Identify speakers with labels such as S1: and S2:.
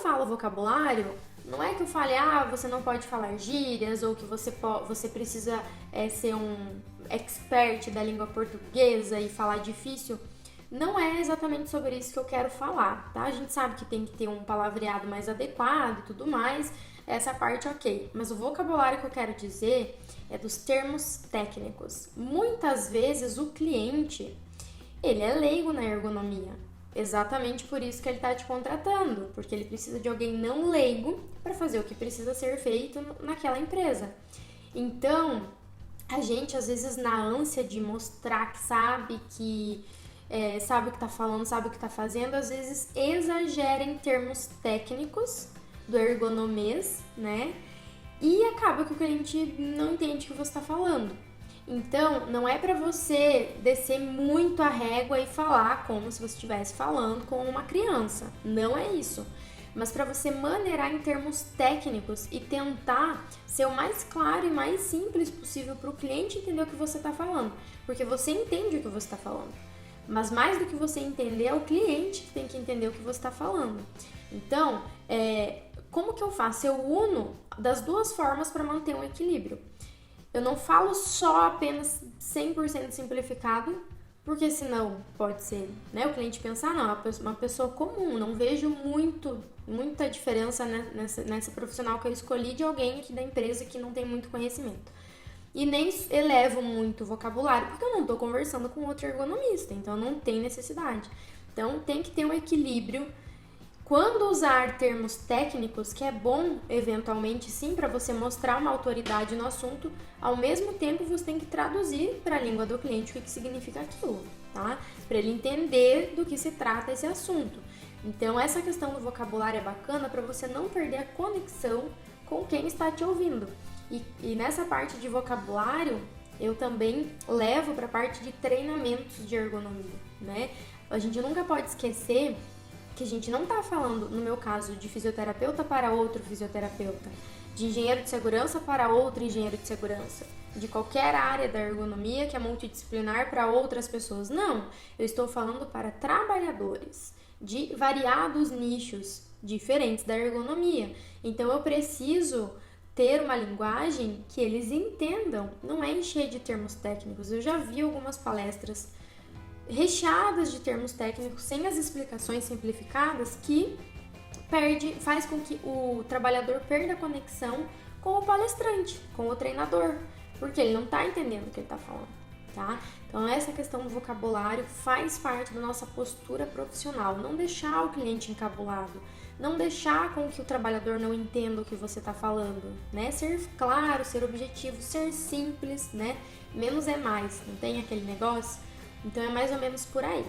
S1: falo vocabulário, não é que eu fale, você não pode falar gírias, ou que você precisa ser um expert da língua portuguesa e falar difícil. Não é exatamente sobre isso que eu quero falar, tá? A gente sabe que tem que ter um palavreado mais adequado e tudo mais, essa parte ok. Mas o vocabulário que eu quero dizer é dos termos técnicos. Muitas vezes o cliente, ele é leigo na ergonomia. Exatamente por isso que ele está te contratando, porque ele precisa de alguém não leigo para fazer o que precisa ser feito naquela empresa. Então, a gente, às vezes, na ânsia de mostrar que sabe sabe o que está falando, sabe o que está fazendo, às vezes exagera em termos técnicos do ergonomês, né? E acaba que o cliente não entende o que você está falando. Então, não é para você descer muito a régua e falar como se você estivesse falando com uma criança. Não é isso. Mas para você maneirar em termos técnicos e tentar ser o mais claro e mais simples possível para o cliente entender o que você está falando. Porque você entende o que você está falando. Mas mais do que você entender, é o cliente que tem que entender o que você está falando. Então, como que eu faço? Eu uno das duas formas para manter um equilíbrio. Eu não falo só apenas 100% simplificado, porque senão pode ser, né, o cliente pensar, não, uma pessoa comum, não vejo muita diferença, né, nessa profissional que eu escolhi de alguém aqui da empresa que não tem muito conhecimento. E nem elevo muito vocabulário, porque eu não estou conversando com outro ergonomista, então não tem necessidade. Então tem que ter um equilíbrio. Quando usar termos técnicos, que é bom eventualmente sim para você mostrar uma autoridade no assunto, ao mesmo tempo você tem que traduzir para a língua do cliente o que significa aquilo, tá? Para ele entender do que se trata esse assunto. Então essa questão do vocabulário é bacana para você não perder a conexão com quem está te ouvindo. E nessa parte de vocabulário, eu também levo para a parte de treinamentos de ergonomia, né? A gente nunca pode esquecer que a gente não está falando, no meu caso, de fisioterapeuta para outro fisioterapeuta, de engenheiro de segurança para outro engenheiro de segurança, de qualquer área da ergonomia que é multidisciplinar para outras pessoas. Não, eu estou falando para trabalhadores de variados nichos diferentes da ergonomia. Então eu preciso ter uma linguagem que eles entendam, não é encher de termos técnicos. Eu já vi algumas palestras recheadas de termos técnicos, sem as explicações simplificadas, que faz com que o trabalhador perda a conexão com o palestrante, com o treinador, porque ele não está entendendo o que ele está falando, tá? Então essa questão do vocabulário faz parte da nossa postura profissional, não deixar o cliente encabulado, não deixar com que o trabalhador não entenda o que você está falando, né? Ser claro, ser objetivo, ser simples, né? Menos é mais, não tem aquele negócio? Então é mais ou menos por aí.